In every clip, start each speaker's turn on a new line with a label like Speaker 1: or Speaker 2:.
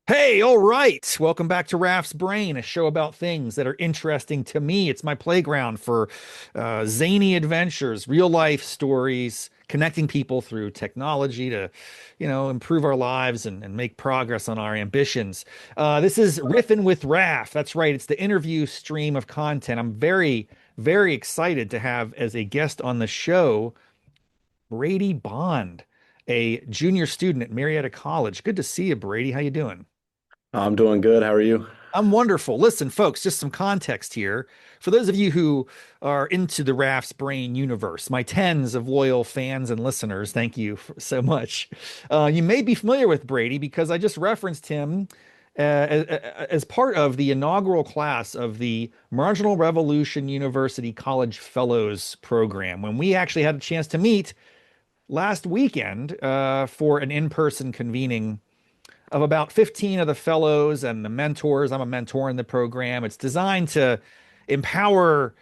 Speaker 1: Hey, all right. Welcome back to Raff's Brain, a show about things that are interesting to me. It's my playground for zany adventures, real life stories, connecting people through technology to, improve our lives and make progress on our ambitions. This is Riffin with Raff. That's right. It's the interview stream of content. I'm very, very excited to have as a guest on the show Brady Bond, a junior student at Marietta College. Good to see you, Brady. How you doing?
Speaker 2: I'm doing good. How are you?
Speaker 1: I'm wonderful. Listen, folks, just some context here. For those of you who are into the Raph's Brain universe, my tens of loyal fans and listeners, thank you so much. You may be familiar with Brady because I just referenced him as part of the inaugural class of the Marginal Revolution University College Fellows program when we actually had a chance to meet last weekend for an in-person convening of about 15 of the fellows and the mentors. I'm a mentor in the program. It's designed to empower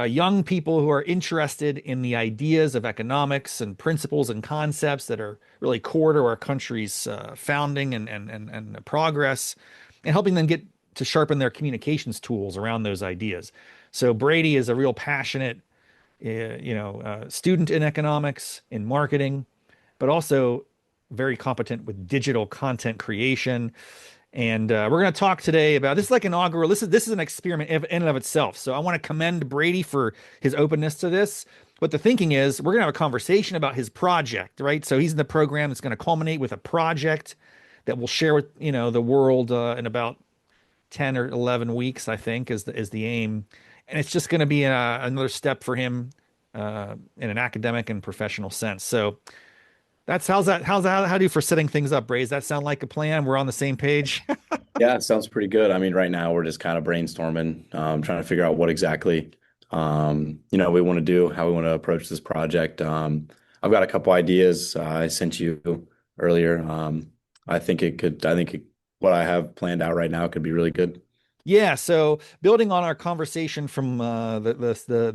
Speaker 1: young people who are interested in the ideas of economics and principles and concepts that are really core to our country's founding and progress, and helping them get to sharpen their communications tools around those ideas. So Brady is a real passionate, student in economics, in marketing, but also very competent with digital content creation. And we're going to talk today about this is like inaugural. This is an experiment in and of itself. So I want to commend Brady for his openness to this. But the thinking is we're going to have a conversation about his project, right? So he's in the program that's going to culminate with a project that we'll share with the world in about 10 or 11 weeks, I think, is the aim. And it's just going to be another step for him in an academic and professional sense. So how's that how do you for setting things up, Bray? Does that sound like a plan? We're on the same page.
Speaker 2: Yeah, it sounds pretty good. I mean, right now we're just kind of brainstorming, trying to figure out what exactly, we want to do, how we want to approach this project. I've got a couple ideas I sent you earlier. What I have planned out right now could be really good.
Speaker 1: Yeah, so building on our conversation from the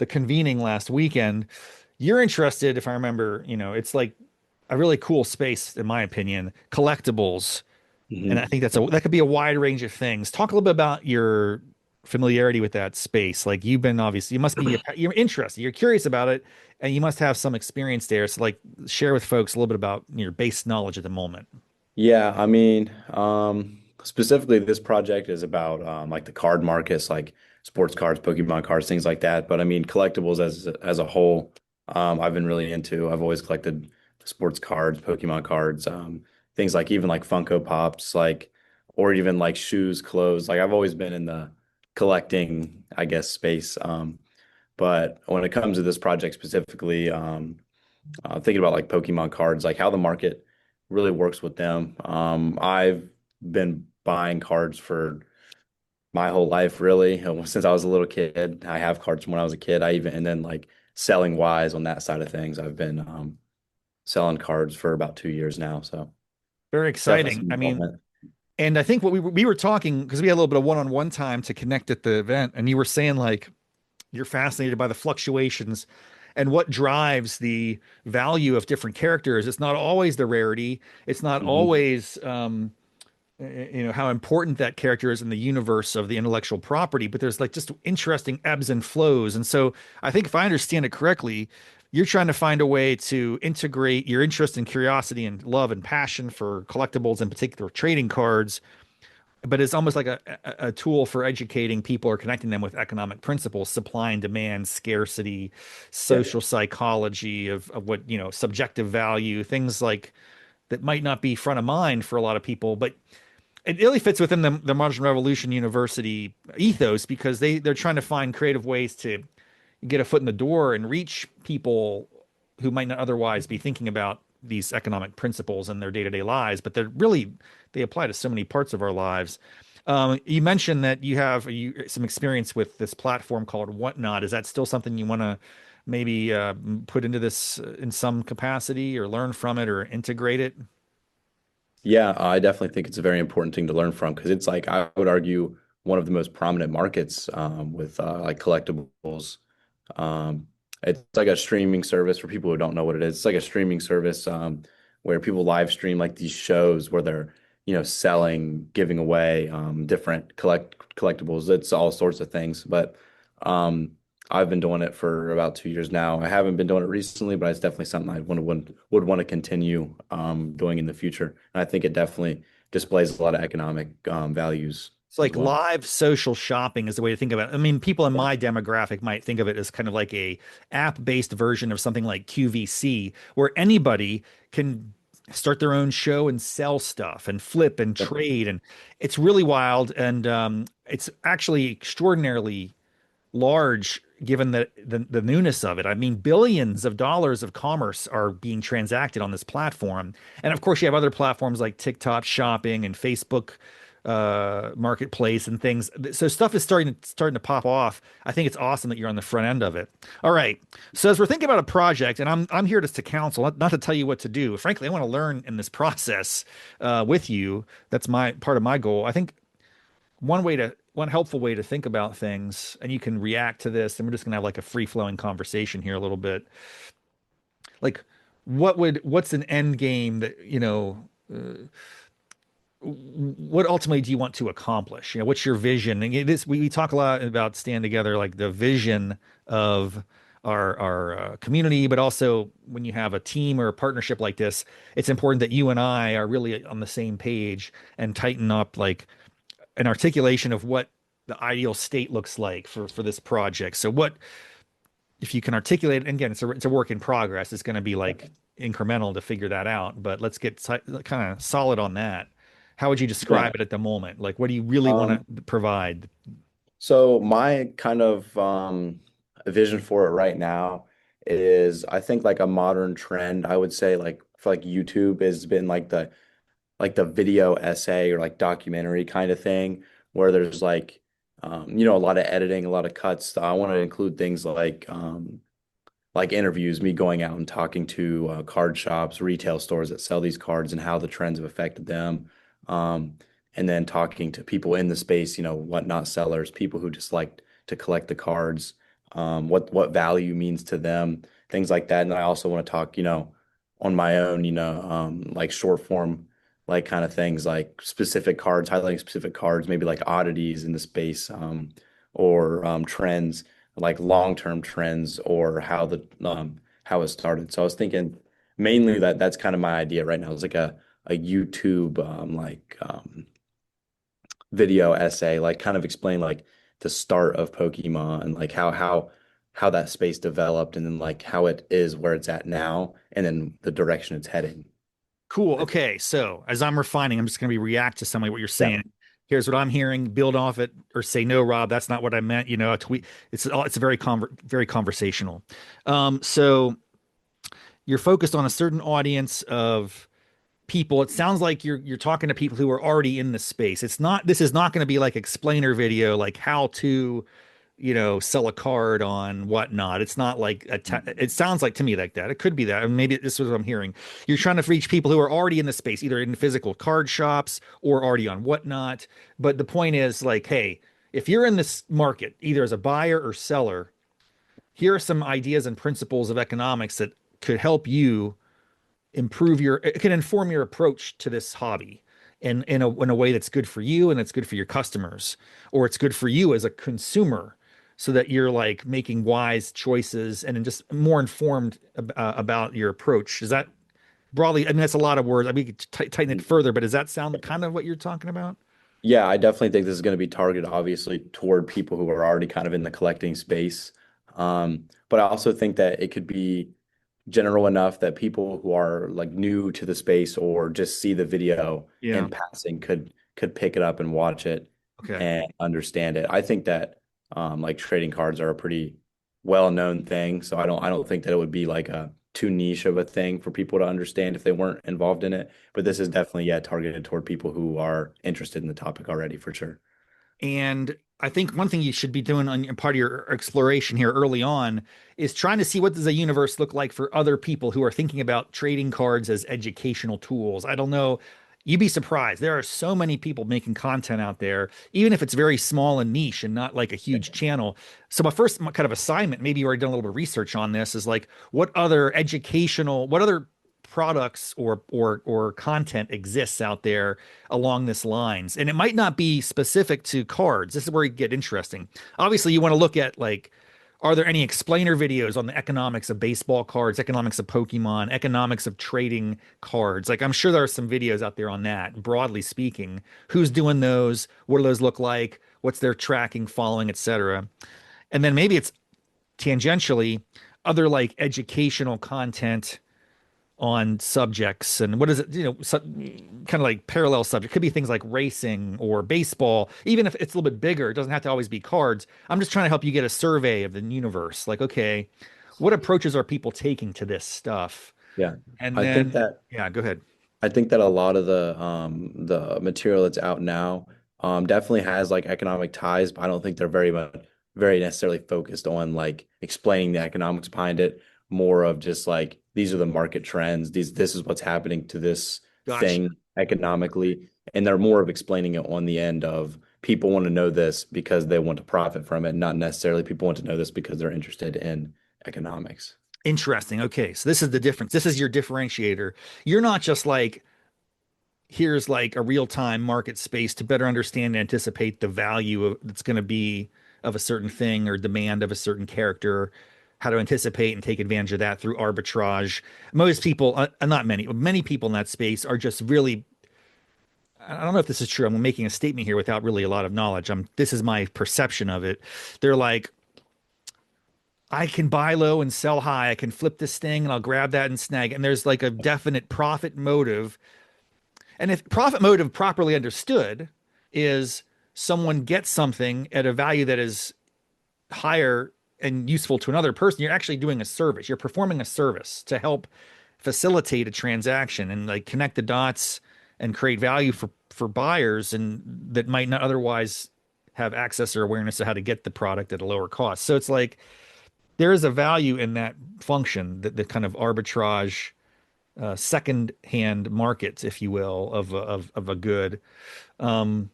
Speaker 1: convening last weekend, you're interested, if I remember, it's like a really cool space, in my opinion, collectibles. And I
Speaker 2: Mhm.
Speaker 1: think that could be a wide range of things. Talk a little bit about your familiarity with that space. Like you've been obviously, you must be you're interested, you're curious about it, and you must have some experience there. So like share with folks a little bit about your base knowledge at the moment.
Speaker 2: Yeah, I mean, specifically this project is about like the card markets, like sports cards, Pokemon cards, things like that. But I mean, collectibles as a whole, I've been really into. I've always collected sports cards, Pokemon cards, things like even like Funko Pops, like or even like shoes, clothes. Like I've always been in the collecting, I guess, space. But when it comes to this project specifically, thinking about like Pokemon cards, like how the market really works with them. I've been buying cards for my whole life, really, since I was a little kid. I have cards from when I was a kid. And then like selling wise on that side of things, I've been selling cards for about 2 years now. So
Speaker 1: Very
Speaker 2: definitely
Speaker 1: exciting.
Speaker 2: some
Speaker 1: I mean,
Speaker 2: involvement.
Speaker 1: and I think what we were talking because we had a little bit of one-on-one time to connect at the event, and you were saying like you're fascinated by the fluctuations and what drives the value of different characters. It's not always the rarity. It's not
Speaker 2: Mhm.
Speaker 1: always how important that character is in the universe of the intellectual property, but there's like just interesting ebbs and flows. And so I think if I understand it correctly, you're trying to find a way to integrate your interest and curiosity and love and passion for collectibles, in particular trading cards, but it's almost like a tool for educating people or connecting them with economic principles, supply and demand, scarcity,
Speaker 2: Yeah.
Speaker 1: social psychology of what, subjective value, things like that might not be front of mind for a lot of people, but it really fits within the Martian Revolution University ethos because they're trying to find creative ways to get a foot in the door and reach people who might not otherwise be thinking about these economic principles in their day-to-day lives, but they apply to so many parts of our lives. You mentioned that you have some experience with this platform called Whatnot. Is that still something you want to maybe put into this in some capacity or learn from it or integrate it?
Speaker 2: Yeah, I definitely think it's a very important thing to learn from because it's like I would argue one of the most prominent markets with like collectibles. Um, it's like a streaming service for people who don't know what it is. It's like a streaming service where people live stream like these shows where they're, selling, giving away different collectibles. It's all sorts of things. But um, I've been doing it for about 2 years now. I haven't been doing it recently, but it's definitely something I would want to continue doing in the future. And I think it definitely displays a lot of economic values
Speaker 1: It's
Speaker 2: as
Speaker 1: like
Speaker 2: well.
Speaker 1: live social shopping is the way to think about it. I mean, people in my demographic might think of it as kind of like a app-based version of something like QVC, where anybody can start their own show and sell stuff and flip and
Speaker 2: Yep.
Speaker 1: trade. And it's really wild. And it's actually extraordinarily large given the newness of it. I mean, billions of dollars of commerce are being transacted on this platform. And of course, you have other platforms like TikTok shopping and Facebook marketplace and things. So stuff is starting to pop off. I think it's awesome that you're on the front end of it. All right. So as we're thinking about a project, and I'm here just to counsel, not to tell you what to do. Frankly, I want to learn in this process with you. That's my part of my goal. I think one helpful way to think about things, and you can react to this, and we're just gonna have like a free flowing conversation here a little bit. Like, what's an end game that, what ultimately do you want to accomplish? What's your vision? And we talk a lot about stand together, like the vision of our community, but also when you have a team or a partnership like this, it's important that you and I are really on the same page and tighten up like an articulation of what the ideal state looks like for this project. So what if you can articulate it, and again, it's a work in progress. It's going to be like incremental to figure that out, but let's get kind of solid on that. How would you
Speaker 2: Yeah.
Speaker 1: describe it at the moment? Like, what do you really want
Speaker 2: Um,
Speaker 1: to provide?
Speaker 2: so my kind of vision for it right now is I think like a modern trend, I would say like for like YouTube has been like the video essay or like documentary kind of thing where there's like a lot of editing, a lot of cuts. I want to include things like interviews, me going out and talking to card shops, retail stores that sell these cards and how the trends have affected them. Um, and then talking to people in the space, whatnot sellers, people who just like to collect the cards, what value means to them, things like that. And then I also want to talk, on my own, like short form, like kind of things like specific cards, highlighting specific cards, maybe like oddities in the space, or trends like long-term trends or how it started. So I was thinking mainly that's kind of my idea right now. It's like a YouTube video essay, like kind of explain like the start of Pokemon and like how that space developed and then like how it is where it's at now and then the direction it's heading.
Speaker 1: Cool.
Speaker 2: I think.
Speaker 1: Okay. So as I'm refining, I'm just going to be react to some of what you're
Speaker 2: Yeah.
Speaker 1: saying. Here's what I'm hearing. Build off it, or say no, Rob. That's not what I meant. A tweet. It's a very conversational. So you're focused on a certain audience of people. It sounds like you're talking to people who are already in the space. This is not going to be like explainer video, like how to, sell a card on whatnot. It's not like it sounds like to me like that. It could be that. And maybe this is what I'm hearing. You're trying to reach people who are already in the space, either in physical card shops or already on whatnot. But the point is like, hey, if you're in this market, either as a buyer or seller, here are some ideas and principles of economics that could help you it can inform your approach to this hobby in a way that's good for you and it's good for your customers, or it's good for you as a consumer so that you're like making wise choices and just more informed about your approach. Is that broadly? I mean, that's a lot of words. I mean, we could tighten it further, but does that sound kind of what you're talking about?
Speaker 2: Yeah, I definitely think this is going to be targeted, obviously, toward people who are already kind of in the collecting space. But I also think that it could be general enough that people who are like new to the space or just see the video
Speaker 1: Yeah.
Speaker 2: in passing could pick it up and watch it
Speaker 1: Okay.
Speaker 2: and understand it. I think that like trading cards are a pretty well-known thing, so I don't think that it would be like a too niche of a thing for people to understand if they weren't involved in it. But this is definitely, yeah, targeted toward people who are interested in the topic already for sure.
Speaker 1: And I think one thing you should be doing on part of your exploration here early on is trying to see what does a universe look like for other people who are thinking about trading cards as educational tools. I don't know. You'd be surprised. There are so many people making content out there, even if it's very small and niche and not like a huge channel. So my first kind of assignment, maybe you already done a little bit of research on this, is like what other products or content exists out there along this lines. And it might not be specific to cards. This is where you get interesting. Obviously, you want to look at like, are there any explainer videos on the economics of baseball cards, economics of Pokemon, economics of trading cards? Like, I'm sure there are some videos out there on that, broadly speaking. Who's doing those? What do those look like? What's their tracking, following, etc. And then maybe it's tangentially other like educational content on subjects and what is it, kind of like parallel subject. Could be things like racing or baseball. Even if it's a little bit bigger, it doesn't have to always be cards. I'm just trying to help you get a survey of the universe. Like, okay, what approaches are people taking to this stuff?
Speaker 2: Yeah.
Speaker 1: And
Speaker 2: I think
Speaker 1: then,
Speaker 2: that
Speaker 1: yeah, go ahead.
Speaker 2: I think that a lot of the material that's out now definitely has like economic ties, but I don't think they're very necessarily focused on like explaining the economics behind it. More of just like these are the market trends. This is what's happening to this
Speaker 1: Gotcha.
Speaker 2: thing economically, and they're more of explaining it on the end of people want to know this because they want to profit from it, not necessarily people want to know this because they're interested in economics.
Speaker 1: Interesting. Okay, so this is the difference. This is your differentiator. You're not just like, here's like a real-time market space to better understand and anticipate the value that's going to be of a certain thing or demand of a certain character, how to anticipate and take advantage of that through arbitrage. Most people, not many, many people in that space are just really, I don't know if this is true. I'm making a statement here without really a lot of knowledge. This is my perception of it. They're like, I can buy low and sell high. I can flip this thing and I'll grab that and snag it. And there's like a definite profit motive. And if profit motive properly understood is someone gets something at a value that is higher and useful to another person, you're actually doing a service. You're performing a service to help facilitate a transaction and like connect the dots and create value for buyers and that might not otherwise have access or awareness of how to get the product at a lower cost. So it's like there is a value in that function, that the kind of arbitrage, second hand markets, if you will, of a good. Um,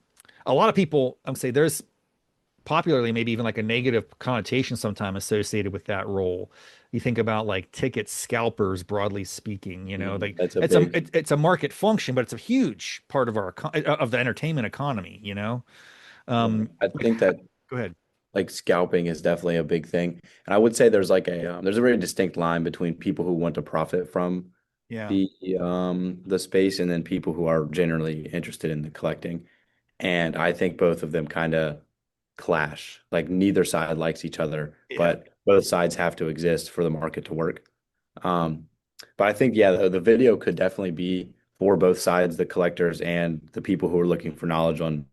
Speaker 1: a lot of people, I'm say there's popularly maybe even like a negative connotation sometimes associated with that role. You think about like ticket scalpers, broadly speaking, like
Speaker 2: That's a big.
Speaker 1: it's a market function, but it's a huge part of our of the entertainment economy.
Speaker 2: Yeah,
Speaker 1: Um,
Speaker 2: I think that
Speaker 1: Go ahead.
Speaker 2: like scalping is definitely a big thing, and I would say there's a very distinct line between people who want to profit from
Speaker 1: Yeah,
Speaker 2: the the space and then people who are generally interested in the collecting. And I think both of them kind of clash. Like neither side likes each other,
Speaker 1: yeah.
Speaker 2: but both sides have to exist for the market to work. Um, but I think, yeah, the video could definitely be for both sides, the collectors and the people who are looking for knowledge on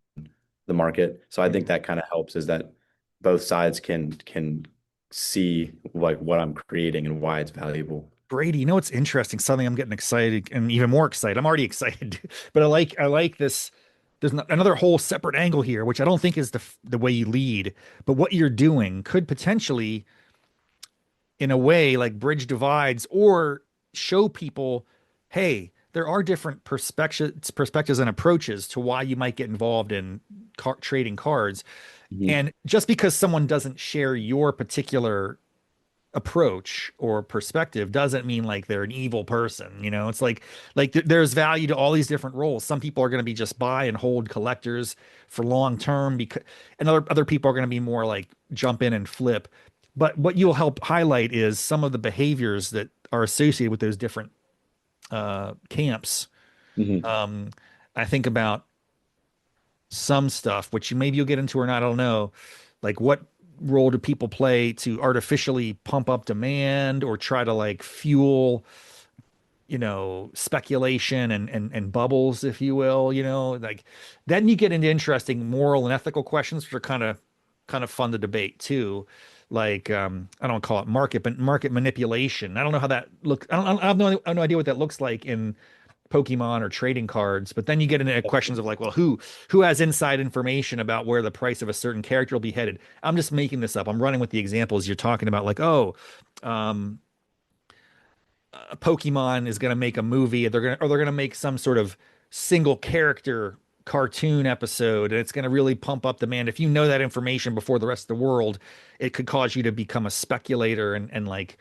Speaker 2: the market. So I think
Speaker 1: Mhm.
Speaker 2: that kind of helps is that both sides can see like what I'm creating and why it's valuable.
Speaker 1: Brady, you know what's interesting? Something I'm getting excited and even more excited. I'm already excited, but I like this. There's another whole separate angle here, which I don't think is the way you lead, but what you're doing could potentially, in a way, like bridge divides or show people, hey, there are different perspectives and approaches to why you might get involved in trading cards.
Speaker 2: Mhm.
Speaker 1: And just because someone doesn't share your particular approach or perspective doesn't mean like they're an evil person. It's like there's value to all these different roles. Some people are going to be just buy and hold collectors for long term, because and other people are going to be more like jump in and flip. But what you'll help highlight is some of the behaviors that are associated with those different camps.
Speaker 2: Mhm.
Speaker 1: um I think about some stuff, which maybe you'll get into or not, I don't know. Like, what role do people play to artificially pump up demand or try to like fuel, speculation and bubbles, if you will, like then you get into interesting moral and ethical questions, which are kind of fun to debate too. Like, I don't call it market, but market manipulation. I don't know how that looks. I have no idea what that looks like in Pokemon or trading cards, but then you get into questions of like, well, who has inside information about where the price of a certain character will be headed? I'm just making this up. I'm running with the examples you're talking about, like, oh, um, Pokemon is going to make a movie, they're going to make some sort of single character cartoon episode, and it's going to really pump up demand. If you know that information before the rest of the world, it could cause you to become a speculator and like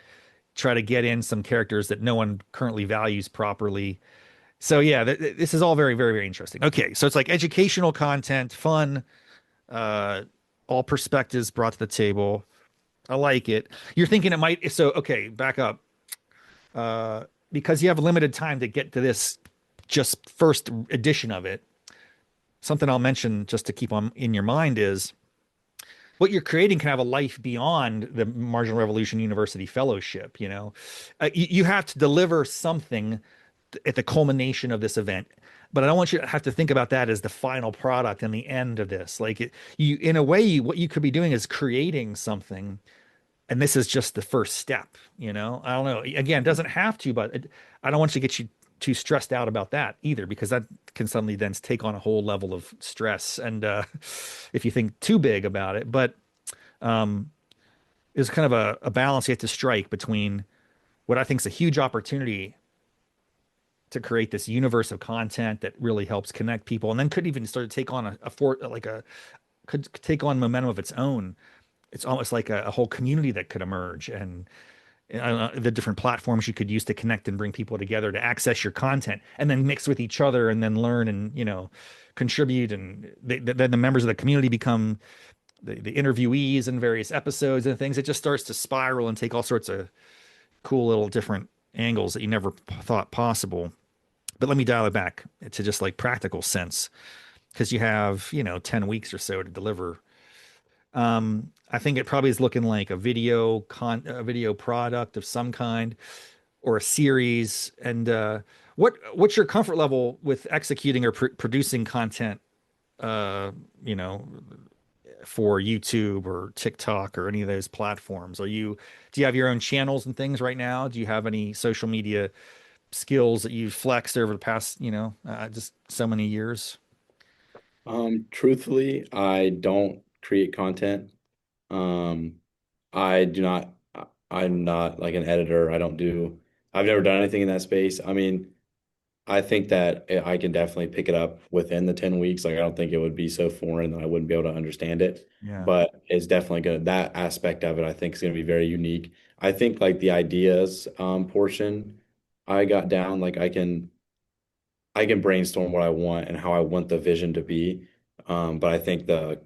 Speaker 1: try to get in some characters that no one currently values properly. So yeah, this is all very, very, very interesting. Okay, so it's like educational content, fun, uh, all perspectives brought to the table. I like it. You're thinking it might, so okay, back up. Uh, because you have limited time to get to this just first edition of it. Something I'll mention just to keep on in your mind is what you're creating can have a life beyond the Marginal Revolution University Fellowship. You have to deliver something at the culmination of this event. But I don't want you to have to think about that as the final product and the end of this. Like in a way, what you could be doing is creating something, and this is just the first step. I don't know. Again, it doesn't have to, but I don't want you to get you too stressed out about that either, because that can suddenly then take on a whole level of stress. And if you think too big about it, but um, there's kind of a balance you have to strike between what I think is a huge opportunity to create this universe of content that really helps connect people, and then could even start to take on could take on momentum of its own. It's almost like a whole community that could emerge, and the different platforms you could use to connect and bring people together to access your content, and then mix with each other, and then learn and contribute, and then the members of the community become the interviewees in various episodes and things. It just starts to spiral and take all sorts of cool little different angles that you never thought possible. But let me dial it back to just like practical sense, because you have 10 weeks or so to deliver. I think it probably is looking like a video product of some kind, or a series. And what's your comfort level with executing or producing content? Uh, you know, for YouTube or TikTok or any of those platforms. Do you have your own channels and things right now? Do you have any social media skills that you've flexed over the past, just so many years?
Speaker 2: Truthfully, I don't create content. Um, I do not, I'm not like an editor. I've never done anything in that space. I mean, I think that I can definitely pick it up within the 10 weeks. Like, I don't think it would be so foreign that I wouldn't be able to understand it.
Speaker 1: Yeah.
Speaker 2: But it's definitely that aspect of it, I think, is going to be very unique. I think like the ideas portion I got down, like I can brainstorm what I want and how I want the vision to be. But I think the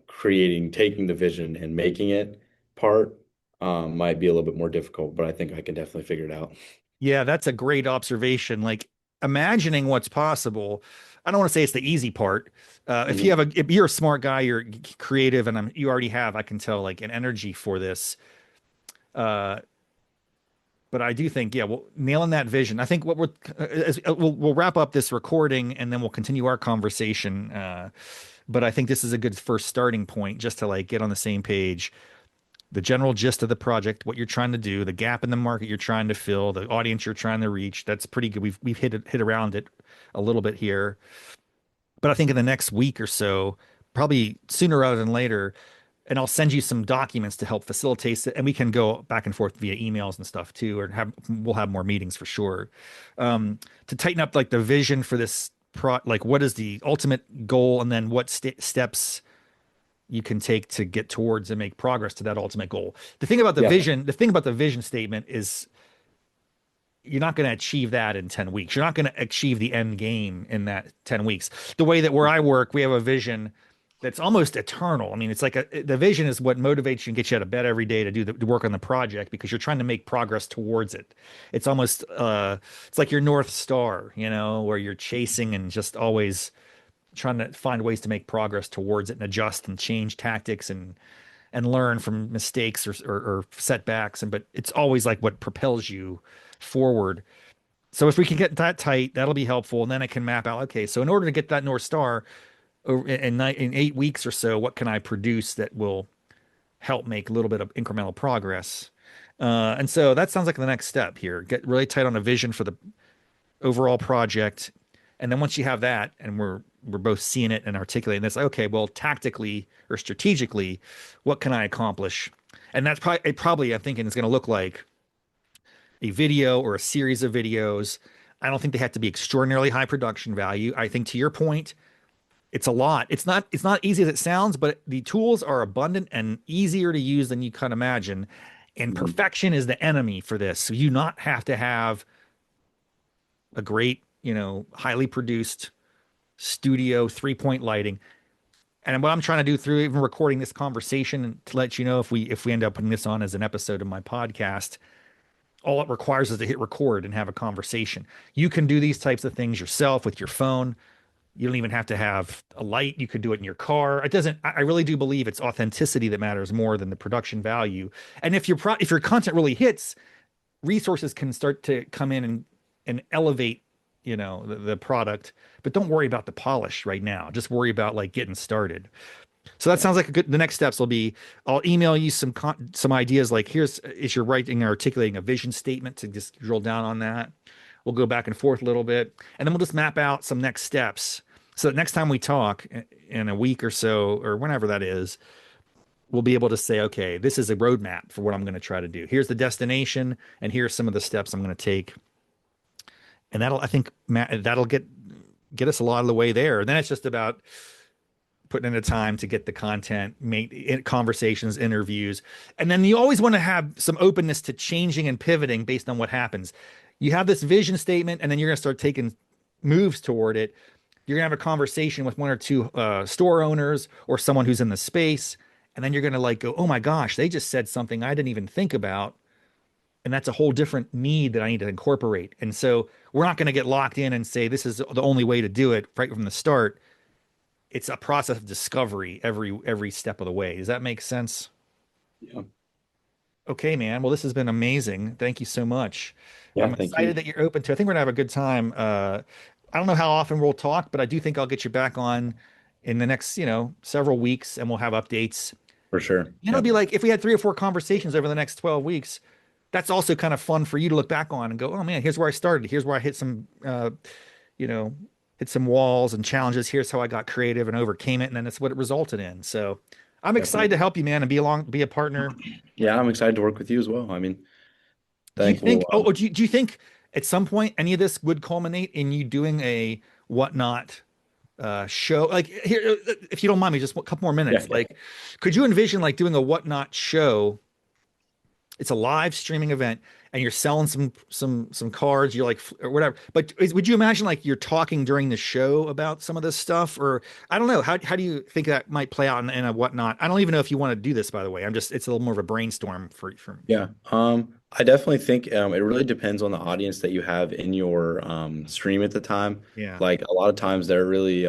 Speaker 2: taking the vision and making it part might be a little bit more difficult, but I think I can definitely figure it out.
Speaker 1: Yeah, that's a great observation. Like imagining what's possible. I don't want to say it's the easy part.
Speaker 2: Mhm.
Speaker 1: If you're a smart guy, you're creative, and you already have, I can tell, like an energy for this. Uh, but I do think, yeah, well, nailing that vision. I think what we'll wrap up this recording, and then we'll continue our conversation. But I think this is a good first starting point, just to like get on the same page. The general gist of the project, what you're trying to do, the gap in the market you're trying to fill, the audience you're trying to reach. That's pretty good. We've hit around it a little bit here. But I think in the next week or so, probably sooner rather than later, and I'll send you some documents to help facilitate it, and we can go back and forth via emails and stuff too, or we'll have more meetings for sure. To tighten up like the vision for this like what is the ultimate goal, and then what steps you can take to get towards and make progress to that ultimate goal.
Speaker 2: Yeah.
Speaker 1: The thing about the vision statement is you're not going to achieve that in 10 weeks. You're not going to achieve the end game in that 10 weeks. The way that where I work, we have a vision that's almost eternal. I mean, it's like the vision is what motivates you and gets you out of bed every day to do to work on the project, because you're trying to make progress towards it. It's almost it's like your North Star, where you're chasing and just always trying to find ways to make progress towards it, and adjust and change tactics and learn from mistakes or setbacks. But it's always like what propels you forward. So if we can get that tight, that'll be helpful. And then I can map out, okay, so in order to get that North Star in 8 weeks or so, what can I produce that will help make a little bit of incremental progress? And so that sounds like the next step here. Get really tight on a vision for the overall project. And then once you have that, and we're both seeing it and articulating this, okay, well, tactically or strategically, what can I accomplish? And that's probably I'm thinking it's going to look like a video or a series of videos. I don't think they have to be extraordinarily high production value. I think to your point, it's a lot. It's not easy as it sounds, but the tools are abundant and easier to use than you can imagine. And
Speaker 2: Mhm.
Speaker 1: perfection is the enemy for this. So you not have to have a great, highly produced studio 3-point lighting. And what I'm trying to do through even recording this conversation to let you know if we end up putting this on as an episode of my podcast, all it requires is to hit record and have a conversation. You can do these types of things yourself with your phone. You don't even have to have a light. You could do it in your car. It doesn't, I really do believe it's authenticity that matters more than the production value. And if your content really hits, resources can start to come in and elevate, the product, but don't worry about the polish right now. Just worry about like getting started. So that
Speaker 2: Yeah,
Speaker 1: sounds like the next steps will be I'll email you some ideas like is you're writing and articulating a vision statement to just drill down on that. We'll go back and forth a little bit and then we'll just map out some next steps. So that next time we talk in a week or so or whenever that is, we'll be able to say, okay, this is a roadmap for what I'm going to try to do. Here's the destination and here's some of the steps I'm going to take. And I think, Matt, that'll get us a lot of the way there. And then it's just about putting in the time to get the content, make conversations, interviews. And then you always want to have some openness to changing and pivoting based on what happens. You have this vision statement, and then you're going to start taking moves toward it. You're going to have a conversation with one or two store owners or someone who's in the space. And then you're going to like go, oh my gosh, they just said something I didn't even think about. And that's a whole different need that I need to incorporate. And so we're not going to get locked in and say this is the only way to do it right from the start. It's a process of discovery every step of the way. Does that make sense?
Speaker 2: yeah,
Speaker 1: Okay, man. Well, this has been amazing. Thank you so much.
Speaker 2: yeah.
Speaker 1: I'm
Speaker 2: Thank you
Speaker 1: excited that you're open to. I think we're gonna have a good time. I don't know how often we'll talk, but I do think I'll get you back on in the next, several weeks, and we'll have updates.
Speaker 2: for sure.
Speaker 1: And it'll
Speaker 2: Yep,
Speaker 1: be like if we had 3 or 4 conversations over the next 12 weeks, that's also kind of fun for you to look back on and go, oh man, here's where I started. Here's where I hit some, you know, hit some walls and challenges. Here's how I got creative and overcame it, and then that's what it resulted in. So I'm excited
Speaker 2: definitely.
Speaker 1: to help you, man, and be a partner.
Speaker 2: Yeah, I'm excited to work with you as well. I mean, I
Speaker 1: Do you
Speaker 2: think we'll.
Speaker 1: think? Oh, do you think at some point any of this would culminate in you doing a whatnot show? Like here, if you don't mind me, just a couple more
Speaker 2: Yeah,
Speaker 1: minutes.
Speaker 2: yeah,
Speaker 1: Like, could you envision like doing a whatnot show? It's a live streaming event, and you're selling some cards. You're like or whatever. But would you imagine like you're talking during the show about some of this stuff, or I don't know. How do you think that might play out in a whatnot? I don't even know if you want to do this, by the way. it's a little more of a brainstorm for.
Speaker 2: yeah. I definitely think it really depends on the audience that you have in your stream at the time.
Speaker 1: Yeah.
Speaker 2: Like a lot of times they're really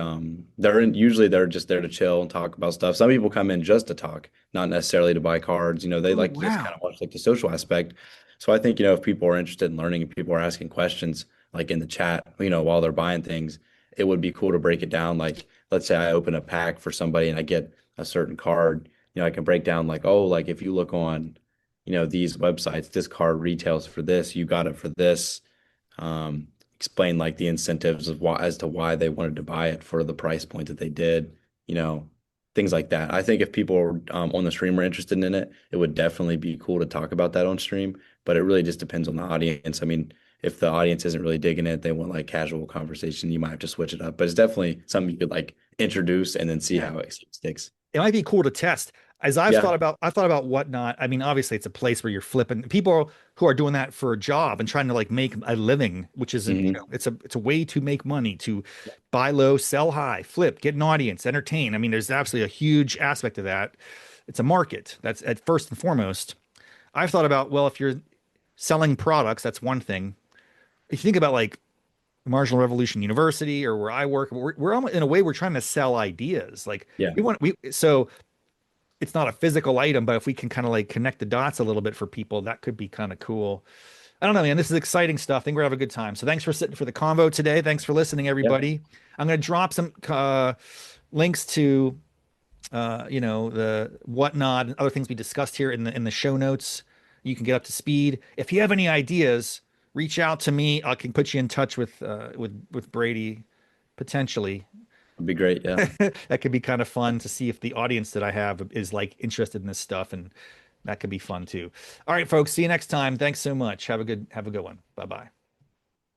Speaker 2: usually they're just there to chill and talk about stuff. Some people come in just to talk, not necessarily to buy cards. They
Speaker 1: Oh
Speaker 2: like to just kind
Speaker 1: wow.
Speaker 2: of watch like the social aspect. So I think, if people are interested in learning and people are asking questions like in the chat, while they're buying things, it would be cool to break it down. Like let's say I open a pack for somebody and I get a certain card, I can break down like, oh, like if you look on these websites, this card retails for this, you got it for this. Explain like the incentives of why as to why they wanted to buy it for the price point that they did, you know, things like that. I think if people on the stream are interested in it, it would definitely be cool to talk about that on stream, but it really just depends on the audience. I mean, if the audience isn't really digging it, they want like casual conversation, you might have to switch it up. But it's definitely something you could like introduce and then see
Speaker 1: Yeah.
Speaker 2: how it sticks.
Speaker 1: It might be cool to test. As
Speaker 2: Yeah.
Speaker 1: I've thought about whatnot. I mean, obviously it's a place where you're flipping people who are doing that for a job and trying to like make a living, which isn't,
Speaker 2: Hmm.
Speaker 1: it's a way to make money, to buy low, sell high, flip, get an audience, entertain. I mean, there's absolutely a huge aspect of that. It's a market. That's at first and foremost. I've thought about, well, if you're selling products, that's one thing. If you think about like Marginal Revolution University or where I work, we're almost, in a way, we're trying to sell ideas. Like
Speaker 2: Yeah.
Speaker 1: so it's not a physical item, but if we can kind of like connect the dots a little bit for people, that could be kind of cool. I don't know, man. This is exciting stuff. I think we're gonna have a good time. So thanks for sitting for the convo today. Thanks for listening,
Speaker 2: Yeah.
Speaker 1: everybody. I'm gonna drop some links to the whatnot and other things we discussed here in the show notes. You can get up to speed. If you have any ideas, reach out to me. I can put you in touch with Brady potentially.
Speaker 2: Would be great. Yeah.
Speaker 1: That could be kind of fun to see if the audience that I have is like interested in this stuff, and that could be fun too. All right, folks. See you next time. Thanks so much. Have a good one. Bye bye.